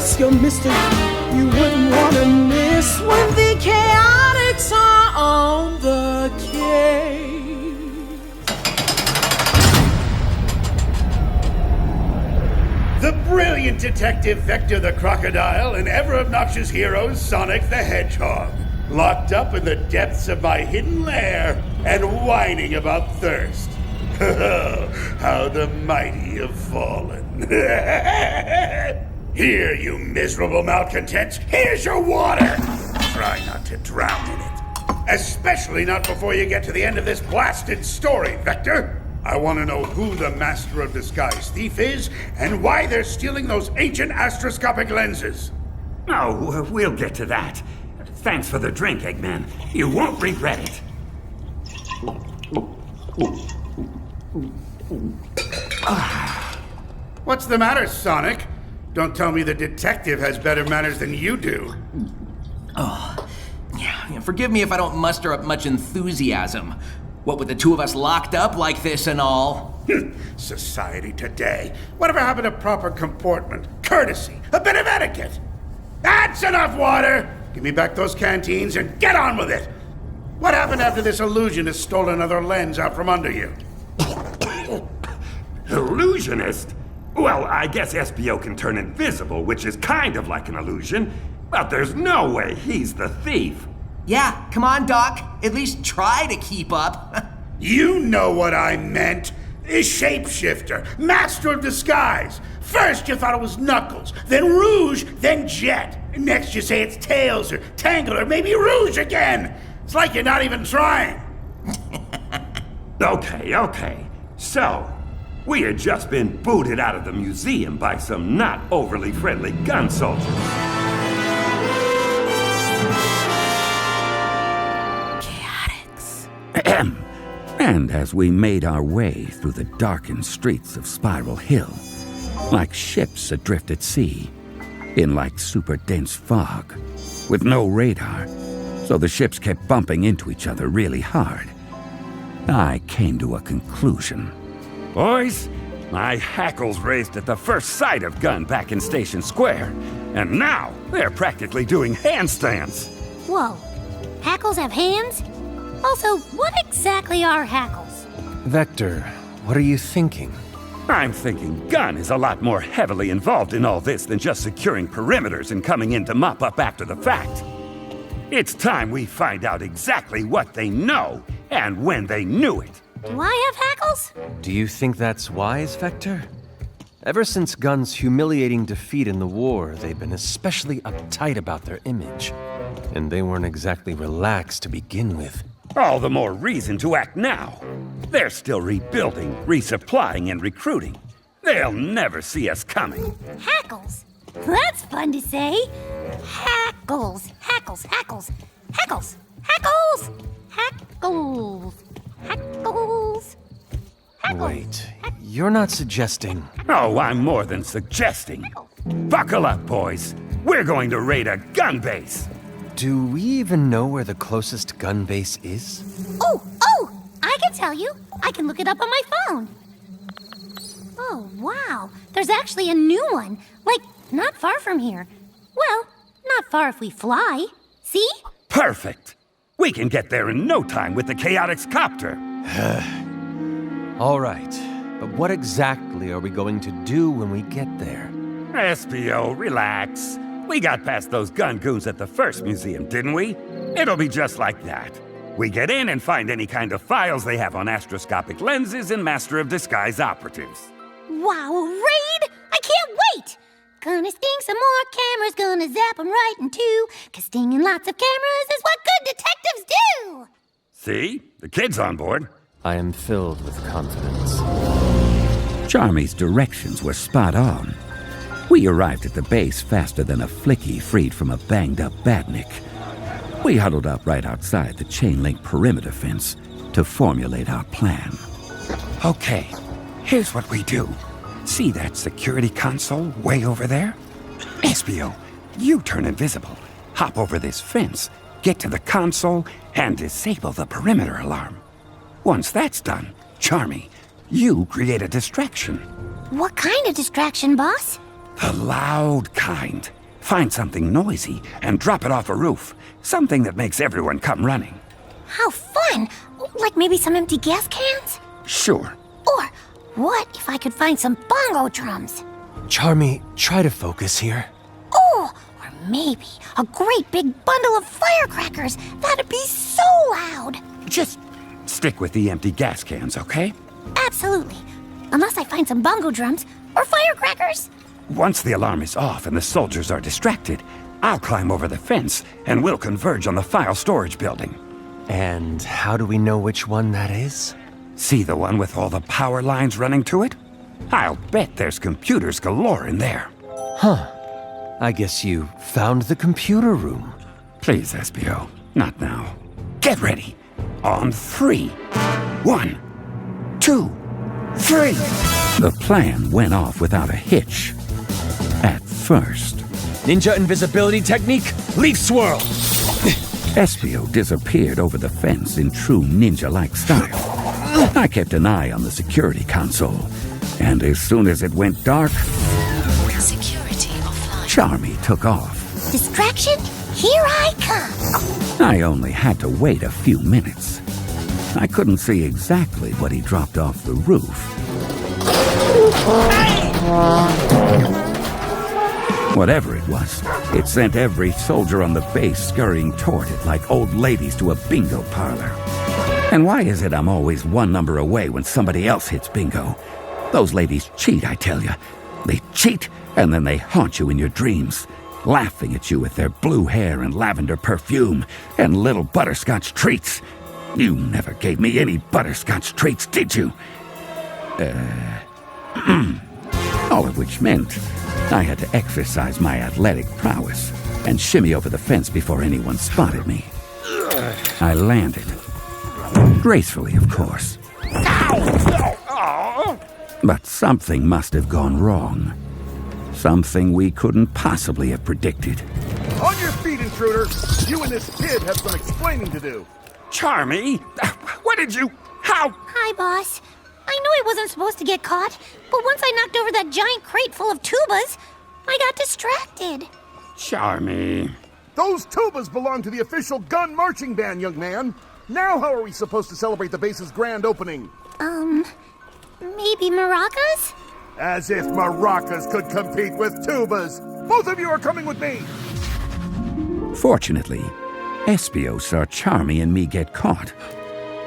just your mystery you wouldn't want to miss when the chaotics are on the case. The brilliant detective Vector the Crocodile and ever-obnoxious hero Sonic the Hedgehog, locked up in the depths of my hidden lair and whining about thirst. How the mighty have fallen. Here, you miserable malcontents, here's your water! Try not to drown in it. Especially not before you get to the end of this blasted story, Vector. I want to know who the Master of Disguise thief is and why they're stealing those ancient astroscopic lenses. Oh, we'll get to that. Thanks for the drink, Eggman. You won't regret it. What's the matter, Sonic? Don't tell me the detective has better manners than you do. Oh, yeah, forgive me if I don't muster up much enthusiasm. What with the two of us locked up like this and all? Society today. Whatever happened to proper comportment, courtesy, a bit of etiquette? That's enough water! Give me back those canteens and get on with it! What happened after this illusionist stole another lens out from under you? Illusionist? Well, I guess SBO can turn invisible, which is kind of like an illusion, but there's no way he's the thief. Yeah, come on, Doc. At least try to keep up. You know what I meant. A shapeshifter, master of disguise. First you thought it was Knuckles, then Rouge, then Jet. Next you say it's Tails or Tangle or maybe Rouge again. It's like you're not even trying. Okay. So, we had just been booted out of the museum by some not overly friendly gun soldiers. And as we made our way through the darkened streets of Spiral Hill, like ships adrift at sea, in like super dense fog, with no radar, so the ships kept bumping into each other really hard, I came to a conclusion. Boys, my hackles raised at the first sight of Gun back in Station Square, and now they're practically doing handstands. Whoa, hackles have hands? Also, what exactly are hackles? Vector, what are you thinking? I'm thinking Gun is a lot more heavily involved in all this than just securing perimeters and coming in to mop up after the fact. It's time we find out exactly what they know and when they knew it. Do I have hackles? Do you think that's wise, Vector? Ever since Gun's humiliating defeat in the war, they've been especially uptight about their image. And they weren't exactly relaxed to begin with. All the more reason to act now. They're still rebuilding, resupplying, and recruiting. They'll never see us coming. Hackles? That's fun to say. Hackles. Hackles. Hackles. Hackles. Hackles. Hackles. Hackles. Hackles. Wait, you're not suggesting... Oh, I'm more than suggesting. Buckle up, boys. We're going to raid a gun base. Do we even know where the closest gun base is? Oh! I can tell you. I can look it up on my phone. Oh, wow. There's actually a new one. Like, not far from here. Well, not far if we fly. See? Perfect. We can get there in no time with the Chaotix copter. All right, but what exactly are we going to do when we get there? SPO, relax. We got past those gun goons at the first museum, didn't we? It'll be just like that. We get in and find any kind of files they have on astroscopic lenses and Master of Disguise operatives. Wow, a raid? I can't wait! Gonna sting some more cameras, gonna zap them right in two, 'cause stinging lots of cameras is what good detectives do! See? The kid's on board. I am filled with confidence. Charmy's directions were spot on. We arrived at the base faster than a flicky freed from a banged-up badnik. We huddled up right outside the chain-link perimeter fence to formulate our plan. Okay, here's what we do. See that security console way over there? SBO, you turn invisible, hop over this fence, get to the console, and disable the perimeter alarm. Once that's done, Charmy, you create a distraction. What kind of distraction, boss? The loud kind. Find something noisy and drop it off a roof. Something that makes everyone come running. How fun! Like maybe some empty gas cans? Sure. Or what if I could find some bongo drums? Charmy, try to focus here. Oh, or maybe a great big bundle of firecrackers. That'd be so loud. Just stick with the empty gas cans, okay? Absolutely. Unless I find some bongo drums or firecrackers. Once the alarm is off and the soldiers are distracted, I'll climb over the fence and we'll converge on the file storage building. And how do we know which one that is? See the one with all the power lines running to it? I'll bet there's computers galore in there. I guess you found the computer room. Please, SBO, not now. Get ready. On 3. 1, 2, 3. The plan went off without a hitch. At first, Ninja invisibility technique, leaf swirl! SBO disappeared over the fence in true ninja-like style. I kept an eye on the security console, and as soon as it went dark, Security offline. Charmy took off. Distraction? Here I come. I only had to wait a few minutes. I couldn't see exactly what he dropped off the roof. Whatever it was, it sent every soldier on the base scurrying toward it like old ladies to a bingo parlor. And why is it I'm always one number away when somebody else hits bingo? Those ladies cheat, I tell you. They cheat, and then they haunt you in your dreams, laughing at you with their blue hair and lavender perfume and little butterscotch treats. You never gave me any butterscotch treats, did you? All of which meant I had to exercise my athletic prowess and shimmy over the fence before anyone spotted me. I landed. Gracefully, of course. But something must have gone wrong. Something we couldn't possibly have predicted. On your feet, intruder! You and this kid have some explaining to do. Charmy? What did you... How... Hi, boss. I knew I wasn't supposed to get caught, but once I knocked over that giant crate full of tubas, I got distracted. Charmy... Those tubas belong to the official gun marching band, young man. Now how are we supposed to celebrate the base's grand opening? Maybe maracas? As if maracas could compete with tubas. Both of you are coming with me. Fortunately, Espio saw Charmy and me get caught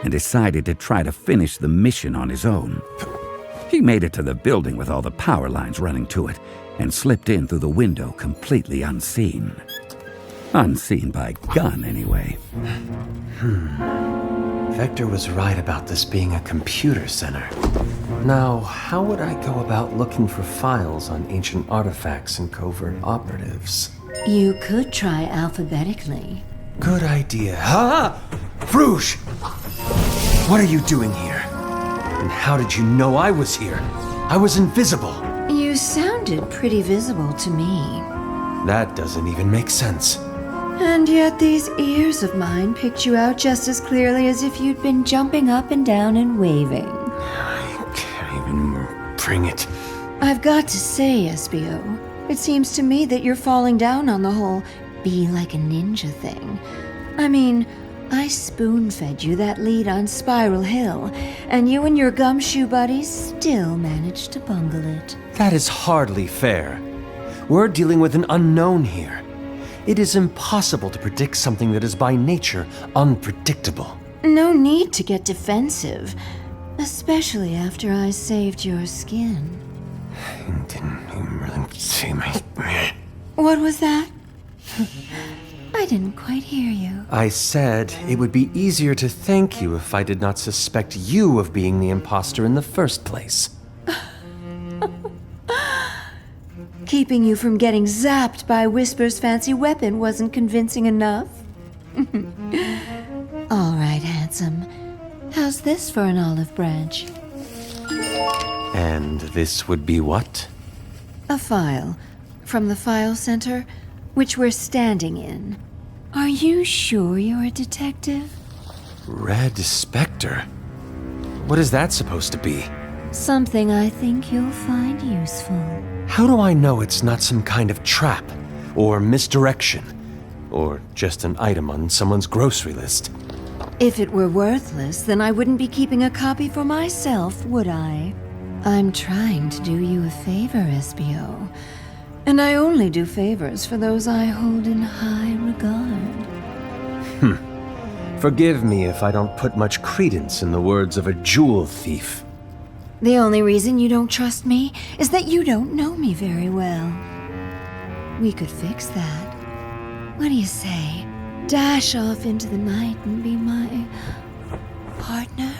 and decided to try to finish the mission on his own. He made it to the building with all the power lines running to it and slipped in through the window completely unseen. Unseen by gun, anyway. Vector was right about this being a computer center. Now, how would I go about looking for files on ancient artifacts and covert operatives? You could try alphabetically. Good idea. Ha! Rouge! What are you doing here? And how did you know I was here? I was invisible. You sounded pretty visible to me. That doesn't even make sense. And yet these ears of mine picked you out just as clearly as if you'd been jumping up and down and waving. I can't even bring it. I've got to say, SBO, it seems to me that you're falling down on the whole be like a ninja thing. I mean, I spoon-fed you that lead on Spiral Hill, and you and your gumshoe buddies still managed to bungle it. That is hardly fair. We're dealing with an unknown here. It is impossible to predict something that is by nature unpredictable. No need to get defensive, especially after I saved your skin. I didn't even really see my... What was that? I didn't quite hear you. I said it would be easier to thank you if I did not suspect you of being the imposter in the first place. Keeping you from getting zapped by Whisper's fancy weapon wasn't convincing enough? All right, handsome. How's this for an olive branch? And this would be what? A file from the file center, which we're standing in. Are you sure you're a detective? Red Spectre? What is that supposed to be? Something I think you'll find useful. How do I know it's not some kind of trap, or misdirection, or just an item on someone's grocery list? If it were worthless, then I wouldn't be keeping a copy for myself, would I? I'm trying to do you a favor, SBO. And I only do favors for those I hold in high regard. Forgive me if I don't put much credence in the words of a jewel thief. The only reason you don't trust me is that you don't know me very well. We could fix that. What do you say? Dash off into the night and be my partner?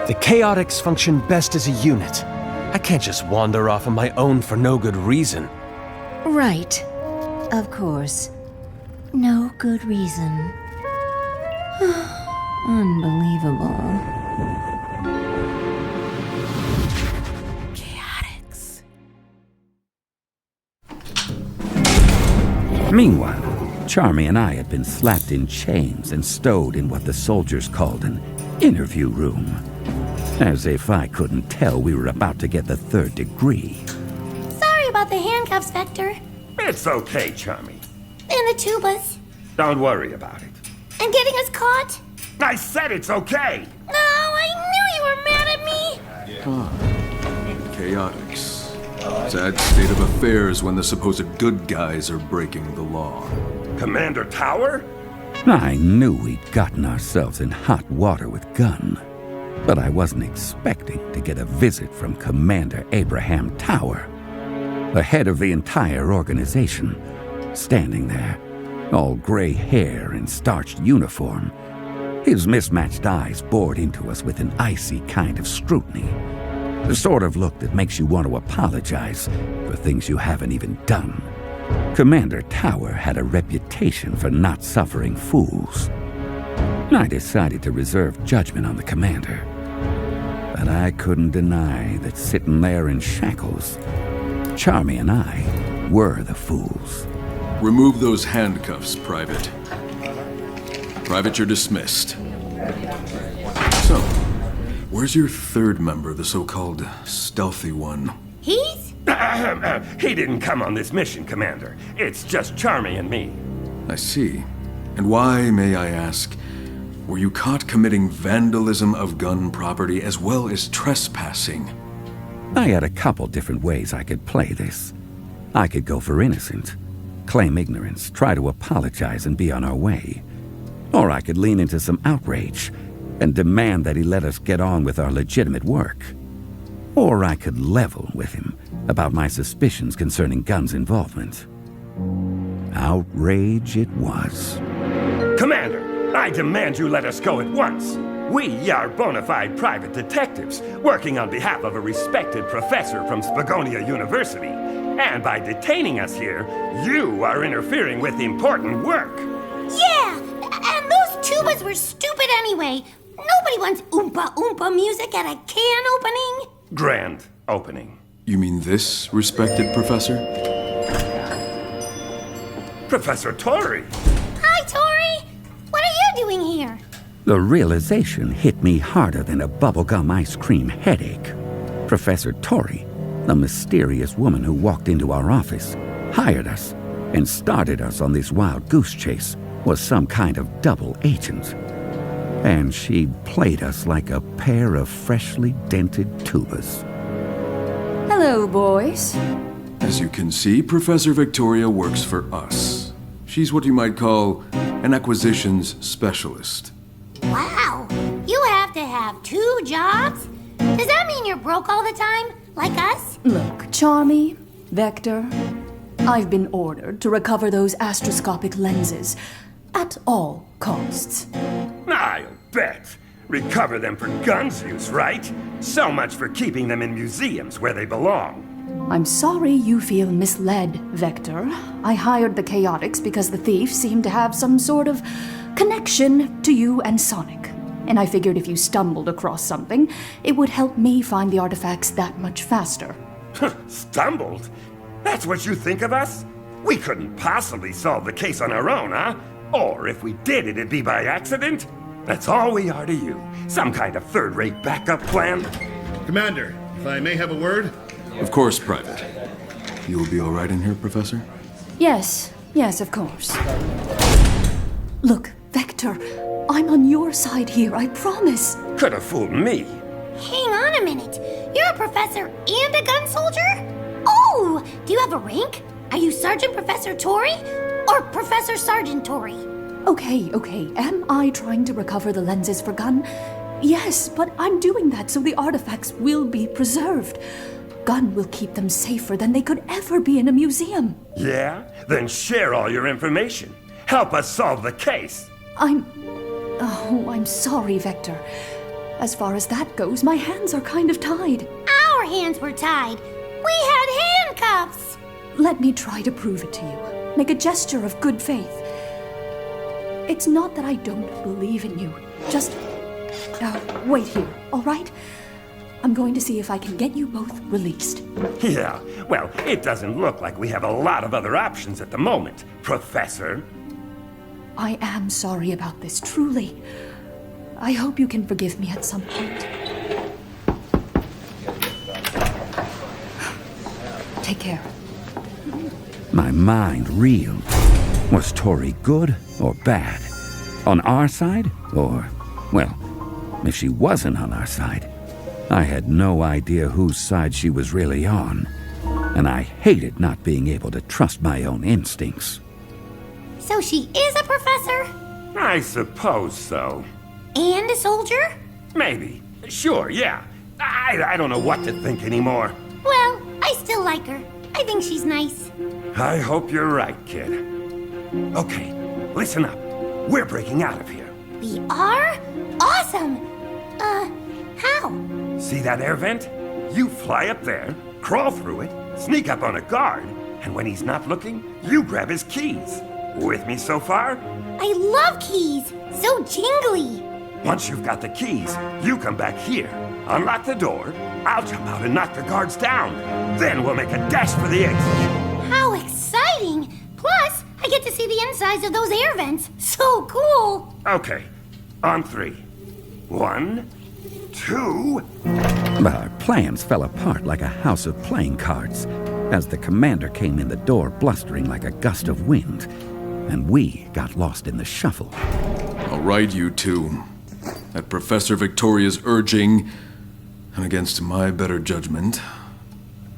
The Chaotix function best as a unit. I can't just wander off on my own for no good reason. Right. Of course. No good reason. Unbelievable. Chaotix. Meanwhile, Charmy and I had been slapped in chains and stowed in what the soldiers called an interview room. As if I couldn't tell we were about to get the 3rd degree. Sorry about the handcuffs, Vector. It's okay, Charmy. And the tubas. Don't worry about it. And getting us caught. I said it's okay! No, I knew you were mad at me. Chaotix. Sad state of affairs when the supposed good guys are breaking the law. Commander Tower? I knew we'd gotten ourselves in hot water with Gunn, but I wasn't expecting to get a visit from Commander Abraham Tower, the head of the entire organization, standing there, all gray hair and starched uniform. His mismatched eyes bored into us with an icy kind of scrutiny, the sort of look that makes you want to apologize for things you haven't even done. Commander Tower had a reputation for not suffering fools. I decided to reserve judgment on the commander, but I couldn't deny that sitting there in shackles, Charmy and I were the fools. Remove those handcuffs, Private. Private, you're dismissed. So, where's your 3rd member, the so-called stealthy one? He's? He didn't come on this mission, Commander. It's just Charmy and me. I see. And why, may I ask, were you caught committing vandalism of gun property as well as trespassing? I had a couple different ways I could play this. I could go for innocent, claim ignorance, try to apologize and be on our way. Or I could lean into some outrage and demand that he let us get on with our legitimate work. Or I could level with him about my suspicions concerning Gunn's involvement. Outrage it was. Commander, I demand you let us go at once. We are bona fide private detectives working on behalf of a respected professor from Spagonia University. And by detaining us here, you are interfering with important work. Yeah, and those tubas were stupid anyway. Nobody wants oompa oompa music at a can opening. Grand opening. You mean this, respected professor? Professor Tori! Hi, Tori. What are you doing here? The realization hit me harder than a bubblegum ice cream headache. Professor Tori, the mysterious woman who walked into our office, hired us, and started us on this wild goose chase, was some kind of double agent. And she'd played us like a pair of freshly dented tubas. Hello, boys. As you can see, Professor Victoria works for us. She's what you might call an acquisitions specialist. Wow, you have to have 2 jobs? Does that mean you're broke all the time, like us? Look, Charmy, Vector, I've been ordered to recover those astroscopic lenses at all costs. I'll bet. Recover them for guns use, right? So much for keeping them in museums where they belong. I'm sorry you feel misled, Vector. I hired the Chaotix because the thief seemed to have some sort of connection to you and Sonic. And I figured if you stumbled across something, it would help me find the artifacts that much faster. Stumbled? That's what you think of us? We couldn't possibly solve the case on our own, huh? Or if we did, it'd be by accident? That's all we are to you. Some kind of third-rate backup plan? Commander, if I may have a word? Of course, Private. You will be all right in here, Professor? Yes, of course. Look, Vector, I'm on your side here, I promise. Could have fooled me. Hang on a minute. You're a professor and a gun soldier? Oh, do you have a rank? Are you Sergeant Professor Tori or Professor Sergeant Tori? Okay. Am I trying to recover the lenses for Gun? Yes, but I'm doing that so the artifacts will be preserved. Gun will keep them safer than they could ever be in a museum. Yeah? Then share all your information. Help us solve the case. I'm sorry, Vector. As far as that goes, my hands are kind of tied. Our hands were tied. We had handcuffs. Let me try to prove it to you. Make a gesture of good faith. It's not that I don't believe in you. Just wait here, all right? I'm going to see if I can get you both released. Yeah, well, it doesn't look like we have a lot of other options at the moment, Professor. I am sorry about this, truly. I hope you can forgive me at some point. Take care. My mind reeled. Was Tori good or bad? On our side? Or, well, if she wasn't on our side, I had no idea whose side she was really on. And I hated not being able to trust my own instincts. So she is a professor? I suppose so. And a soldier? Maybe. Sure, yeah. I don't know what to think anymore. Well, I still like her. I think she's nice. I hope you're right, kid. Okay, listen up. We're breaking out of here. We are? Awesome! How? See that air vent? You fly up there, crawl through it, sneak up on a guard, and when he's not looking, you grab his keys. With me so far? I love keys! So jingly! Once you've got the keys, you come back here, unlock the door, I'll jump out and knock the guards down. Then we'll make a dash for the exit. How exciting! Plus, I get to see the insides of those air vents. So cool! Okay, on 3. 1, 2... But our plans fell apart like a house of playing cards as the commander came in the door blustering like a gust of wind, and we got lost in the shuffle. All right, you two. At Professor Victoria's urging, and against my better judgment,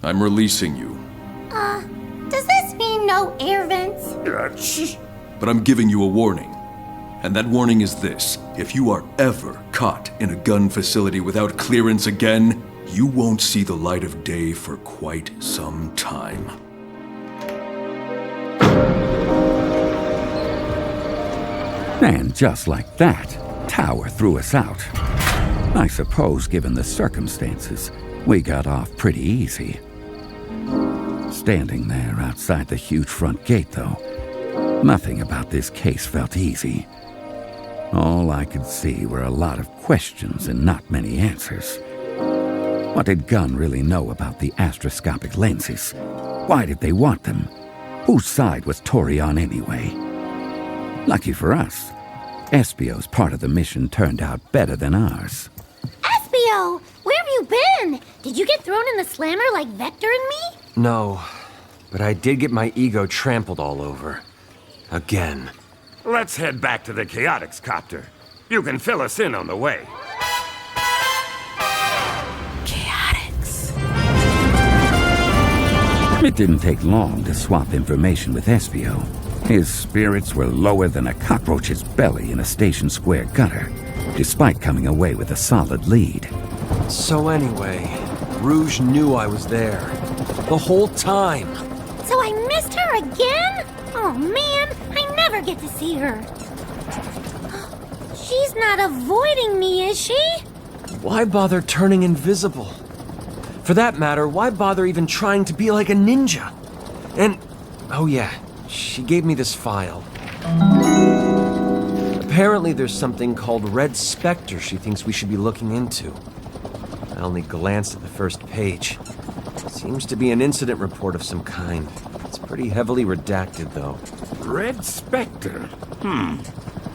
I'm releasing you. Does this mean no air vents? Shh. But I'm giving you a warning. And that warning is this. If you are ever caught in a gun facility without clearance again, you won't see the light of day for quite some time. And just like that, Tower threw us out. I suppose, given the circumstances, we got off pretty easy. Standing there outside the huge front gate, though, nothing about this case felt easy. All I could see were a lot of questions and not many answers. What did Gunn really know about the astroscopic lenses? Why did they want them? Whose side was Tori on anyway? Lucky for us, Espio's part of the mission turned out better than ours. Espio! Where have you been? Did you get thrown in the slammer like Vector and me? No, but I did get my ego trampled all over. Again. Let's head back to the Chaotix copter. You can fill us in on the way. Chaotix. It didn't take long to swap information with Espio. His spirits were lower than a cockroach's belly in a Station Square gutter, despite coming away with a solid lead. So anyway, Rouge knew I was there. The whole time. So I missed her again? Oh man, I never get to see her. She's not avoiding me, is she? Why bother turning invisible? For that matter, why bother even trying to be like a ninja? And, oh yeah, she gave me this file. Apparently there's something called Red Spectre she thinks we should be looking into. I only glanced at the first page. Seems to be an incident report of some kind. It's pretty heavily redacted, though. Red Spectre?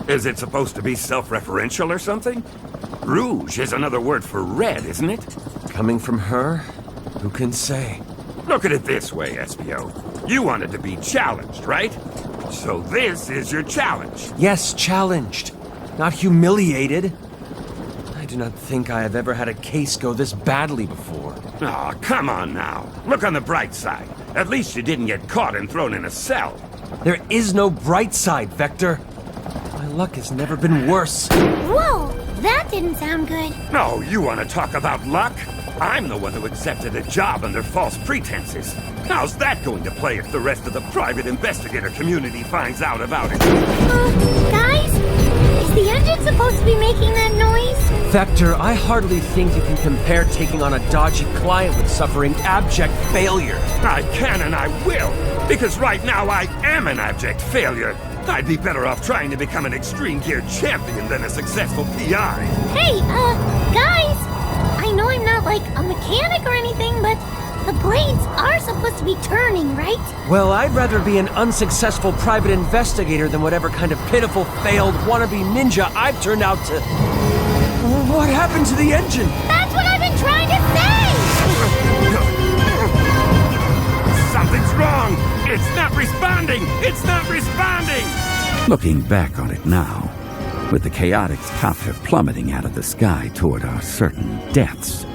Is it supposed to be self-referential or something? Rouge is another word for red, isn't it? Coming from her? Who can say? Look at it this way, SBO. You wanted to be challenged, right? So this is your challenge. Yes, challenged. Not humiliated. I do not think I have ever had a case go this badly before. Aw, come on now. Look on the bright side. At least you didn't get caught and thrown in a cell. There is no bright side, Vector. My luck has never been worse. Whoa, that didn't sound good. No, you want to talk about luck? I'm the one who accepted a job under false pretenses. How's that going to play if the rest of the private investigator community finds out about it? Guys? Is the engine supposed to be making that noise? Vector, I hardly think you can compare taking on a dodgy client with suffering abject failure. I can and I will, because right now I am an abject failure. I'd be better off trying to become an extreme gear champion than a successful PI. Hey, guys! I know I'm not like a mechanic or anything, but the blades are supposed to be turning, right? Well, I'd rather be an unsuccessful private investigator than whatever kind of pitiful, failed, wannabe ninja I've turned out to... What happened to the engine? That's what I've been trying to say! Something's wrong! It's not responding! It's not responding! Looking back on it now, with the Chaotix copter plummeting out of the sky toward our certain deaths,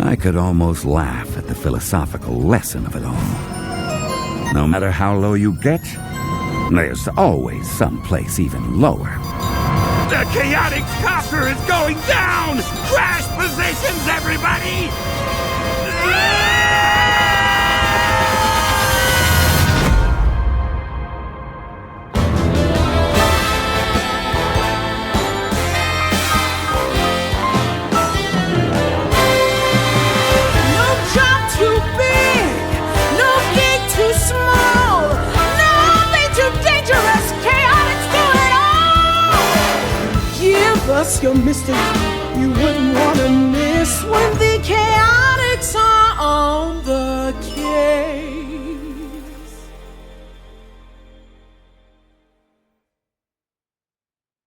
I could almost laugh at the philosophical lesson of it all. No matter how low you get, there's always some place even lower. The Chaotix copter is going down! Crash positions, everybody! Us your mystery, you wouldn't